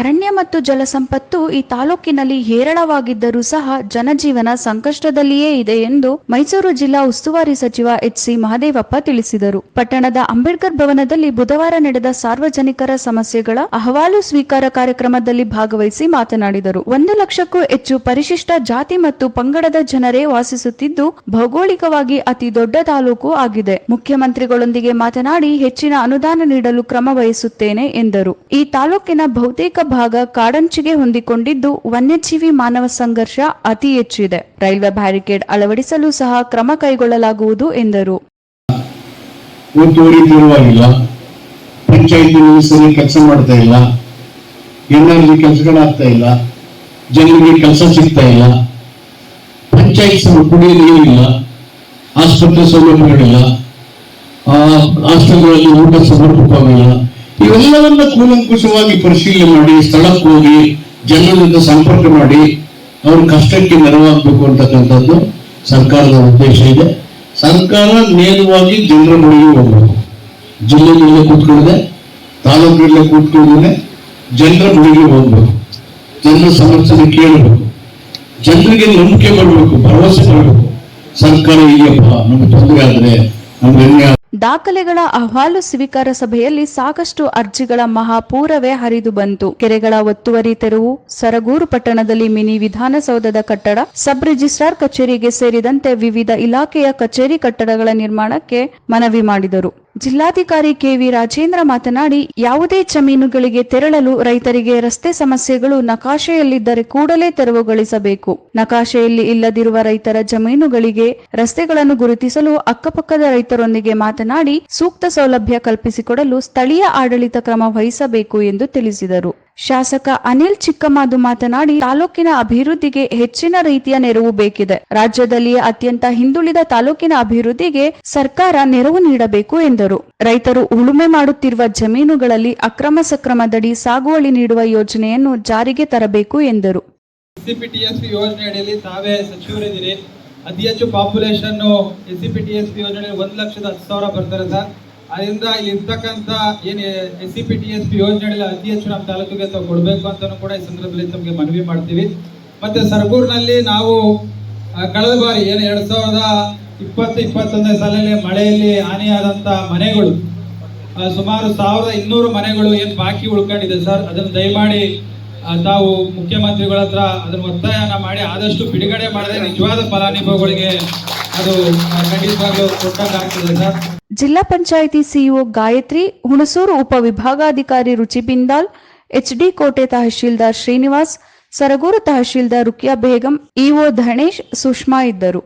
ಅರಣ್ಯ ಮತ್ತು ಜಲಸಂಪತ್ತು ಈ ತಾಲೂಕಿನಲ್ಲಿ ಹೇರಳವಾಗಿದ್ದರೂ ಸಹ ಜನಜೀವನ ಸಂಕಷ್ಟದಲ್ಲಿಯೇ ಇದೆ ಎಂದು ಮೈಸೂರು ಜಿಲ್ಲಾ ಉಸ್ತುವಾರಿ ಸಚಿವ ಎಚ್.ಸಿ. ಮಹದೇವಪ್ಪ ತಿಳಿಸಿದರು. ಪಟ್ಟಣದ ಅಂಬೇಡ್ಕರ್ ಭವನದಲ್ಲಿ ಬುಧವಾರ ನಡೆದ ಸಾರ್ವಜನಿಕರ ಸಮಸ್ಯೆಗಳ ಅಹವಾಲು ಸ್ವೀಕಾರ ಕಾರ್ಯಕ್ರಮದಲ್ಲಿ ಭಾಗವಹಿಸಿ ಮಾತನಾಡಿದರು. 1 ಲಕ್ಷಕ್ಕೂ ಹೆಚ್ಚು ಪರಿಶಿಷ್ಟ ಜಾತಿ ಮತ್ತು ಪಂಗಡದ ಜನರೇ ವಾಸಿಸುತ್ತಿದ್ದು ಭೌಗೋಳಿಕವಾಗಿ ಅತಿ ದೊಡ್ಡ ತಾಲೂಕು ಆಗಿದೆ. ಮುಖ್ಯಮಂತ್ರಿಗಳೊಂದಿಗೆ ಮಾತನಾಡಿ ಹೆಚ್ಚಿನ ಅನುದಾನ ನೀಡಲು ಕ್ರಮ ವಹಿಸುತ್ತೇನೆ ಎಂದರು. ಈ ತಾಲೂಕಿನ ಬಹುತೇಕ ಭಾಗ ಕಾಡಂಚಿಗೆ ಹೊಂದಿಕೊಂಡಿದ್ದು ವನ್ಯಜೀವಿ ಮಾನವ ಸಂಘರ್ಷ ಅತಿ ಹೆಚ್ಚಿದೆ. ರೈಲ್ವೆ ಬ್ಯಾರಿಕೇಡ್ ಅಳವಡಿಸಲು ಸಹ ಕ್ರಮ ಕೈಗೊಳ್ಳಲಾಗುವುದು ಎಂದರು. ಪಂಚಾಯಿತಿ ಸರಿ ಕೆಲಸ ಮಾಡ್ತಾ ಇಲ್ಲ, ಎಲ್ಲರಿಗೂ ಕೆಲಸಗಳಾಗ್ತಾ ಇಲ್ಲ, ಜನರಿಗೆ ಕೆಲಸ ಸಿಗ್ತಾ ಇಲ್ಲ, ಪಂಚಾಯತ್ ಕುಡಿಯೋ ನೀರಿಲ್ಲ, ಆಸ್ಪತ್ರೆ ಸೌಲಭ್ಯಗಳಿಲ್ಲ, ಹಾಸ್ಟೆಲ್ಗಳಲ್ಲಿ ಊಟ ಸಮರ್ಪಕವಾಗಿಲ್ಲ. ಇವೆಲ್ಲವನ್ನ ಕೂಲಂಕುಷವಾಗಿ ಪರಿಶೀಲನೆ ಮಾಡಿ ಸ್ಥಳಕ್ಕೆ ಹೋಗಿ ಜನರ ಜೊತೆ ಸಂಪರ್ಕ ಮಾಡಿ ಅವ್ರ ಕಷ್ಟಕ್ಕೆ ನೆರವಾಗಬೇಕು ಅಂತಕ್ಕಂಥದ್ದು ಸರ್ಕಾರದ ಉದ್ದೇಶ ಇದೆ. ಸರ್ಕಾರ ನೇರವಾಗಿ ಜನರ ಬಳಿಗೆ ಹೋಗಬೇಕು. ಜಿಲ್ಲೆಯಲ್ಲೇ ಕೂತ್ಕೊಳ್ಳದೆ, ತಾಲೂಕಿನಲ್ಲೇ ಕೂತ್ಕೊಳ್ಳದೆ ಜನರ ಬಳಿಗೆ ಹೋಗ್ಬೇಕು. ಜನರ ಸಮಸ್ಯೆ ಕೇಳಬೇಕು, ಜನರಿಗೆ ನಂಬಿಕೆ ಬರಬೇಕು, ಭರವಸೆ ಬರಬೇಕು. ಸರ್ಕಾರ ಇದೆಯಪ್ಪ, ನಮ್ಗೆ ತೊಂದರೆ ಆದ್ರೆ ನಮ್ಗೆ ದಾಖಲೆಗಳ ಅಹವಾಲು ಸ್ವೀಕಾರ ಸಭೆಯಲ್ಲಿ ಸಾಕಷ್ಟು ಅರ್ಜಿಗಳ ಮಹಾಪೂರವೇ ಹರಿದು ಬಂತು. ಕೆರೆಗಳ ಒತ್ತುವರಿ ತೆರವು, ಸರಗೂರು ಪಟ್ಟಣದಲ್ಲಿ ಮಿನಿ ವಿಧಾನಸೌಧದ ಕಟ್ಟಡ, ಸಬ್ ರಿಜಿಸ್ಟ್ರಾರ್ ಕಚೇರಿಗೆ ಸೇರಿದಂತೆ ವಿವಿಧ ಇಲಾಖೆಯ ಕಚೇರಿ ಕಟ್ಟಡಗಳ ನಿರ್ಮಾಣಕ್ಕೆ ಮನವಿ ಮಾಡಿದರು. ಜಿಲ್ಲಾಧಿಕಾರಿ ಕೆ.ವಿ. ರಾಜೇಂದ್ರ ಮಾತನಾಡಿ, ಯಾವುದೇ ಜಮೀನುಗಳಿಗೆ ತೆರಳಲು ರೈತರಿಗೆ ರಸ್ತೆ ಸಮಸ್ಯೆಗಳು ನಕಾಶೆಯಲ್ಲಿದ್ದರೆ ಕೂಡಲೇ ತೆರವುಗೊಳಿಸಬೇಕು. ನಕಾಶೆಯಲ್ಲಿ ಇಲ್ಲದಿರುವ ರೈತರ ಜಮೀನುಗಳಿಗೆ ರಸ್ತೆಗಳನ್ನು ಗುರುತಿಸಲು ಅಕ್ಕಪಕ್ಕದ ರೈತರೊಂದಿಗೆ ಮಾತನಾಡಿ ಸೂಕ್ತ ಸೌಲಭ್ಯ ಕಲ್ಪಿಸಿಕೊಡಲು ಸ್ಥಳೀಯ ಆಡಳಿತ ಕ್ರಮ ವಹಿಸಬೇಕು ಎಂದು ತಿಳಿಸಿದರು. ಶಾಸಕ ಅನಿಲ್ ಚಿಕ್ಕಮಾದು ಮಾತನಾಡಿ, ತಾಲೂಕಿನ ಅಭಿವೃದ್ಧಿಗೆ ಹೆಚ್ಚಿನ ರೀತಿಯ ನೆರವು ಬೇಕಿದೆ. ರಾಜ್ಯದಲ್ಲಿಯೇ ಅತ್ಯಂತ ಹಿಂದುಳಿದ ತಾಲೂಕಿನ ಅಭಿವೃದ್ಧಿಗೆ ಸರ್ಕಾರ ನೆರವು ನೀಡಬೇಕು ಎಂದರು. ರೈತರು ಉಳುಮೆ ಮಾಡುತ್ತಿರುವ ಜಮೀನುಗಳಲ್ಲಿ ಅಕ್ರಮ ಸಕ್ರಮದಡಿ ಸಾಗುವಳಿ ನೀಡುವ ಯೋಜನೆಯನ್ನು ಜಾರಿಗೆ ತರಬೇಕು ಎಂದರು. ಎಸ್ಸಿಪಿಟಿಎಸ್ಪಿ ಯೋಜನೆಯಲ್ಲಿ ತಾವೇ ಸಚಿವರಿದ್ದೀರಿ. ಅತಿ ಹೆಚ್ಚು ಪಾಪ್ಯುಲೇಷನ್ ಎಸ್ಸಿಪಿಟಿಎಸ್ಪಿ ಯೋಜನೆ 1,10,000 ಬರ್ತಾರೆ ಸರ್. ಅದರಿಂದ ಇಲ್ಲಿ ಇರ್ತಕ್ಕಂಥ ಏನು ಎಸ್ಸಿಪಿಟಿಎಸ್ಪಿ ಯೋಜನೆಗಳಲ್ಲಿ ಅತಿ ಹೆಚ್ಚು ನಮ್ಮ ತಾಲೂಕಿಗೆ ಕೊಡಬೇಕು ಅಂತಲೂ ಕೂಡ ಈ ಸಂದರ್ಭದಲ್ಲಿ ತಮಗೆ ಮನವಿ ಮಾಡ್ತೀವಿ. ಮತ್ತೆ ಸರಗೂರಿನಲ್ಲಿ ನಾವು ಕಳೆದ ಬಾರಿ ಏನು 2020-21 ಸಾಲಲ್ಲಿ ಮಳೆಯಲ್ಲಿ ಹಾನಿಯಾದಂಥ ಮನೆಗಳು ಸುಮಾರು 1,200 ಮನೆಗಳು ಏನು ಬಾಕಿ ಉಳ್ಕೊಂಡಿದೆ ಸರ್. ಅದನ್ನು ದಯಮಾಡಿ ತಾವು ಮುಖ್ಯಮಂತ್ರಿಗಳ ಹತ್ರ ಅದನ್ನು ಒತ್ತಾಯನ ಮಾಡಿ ಆದಷ್ಟು ಬಿಡುಗಡೆ ಮಾಡಿದ್ರೆ ನಿಜವಾದ ಫಲಾನುಭವಿಗಳಿಗೆ ಅದು ಖಂಡಿತವಾಗ್ಲೂ ಕೊಟ್ಟಾಗ್ತದೆ ಸರ್. ಜಿಲ್ಲಾ ಪಂಚಾಯಿತಿ ಸಿಇಒ ಗಾಯತ್ರಿ, ಹುಣಸೂರು ಉಪವಿಭಾಗಾಧಿಕಾರಿ ರುಚಿ ಬಿಂದಾಲ್, ಎಚ್ಡಿ ಕೋಟೆ ತಹಶೀಲ್ದಾರ್ ಶ್ರೀನಿವಾಸ್, ಸರಗೂರು ತಹಶೀಲ್ದಾರ್ ರುಕಿಯಾ ಬೇಗಂ, ಇಒ ಧಣೇಶ್, ಸುಷ್ಮಾ ಇದ್ದರು.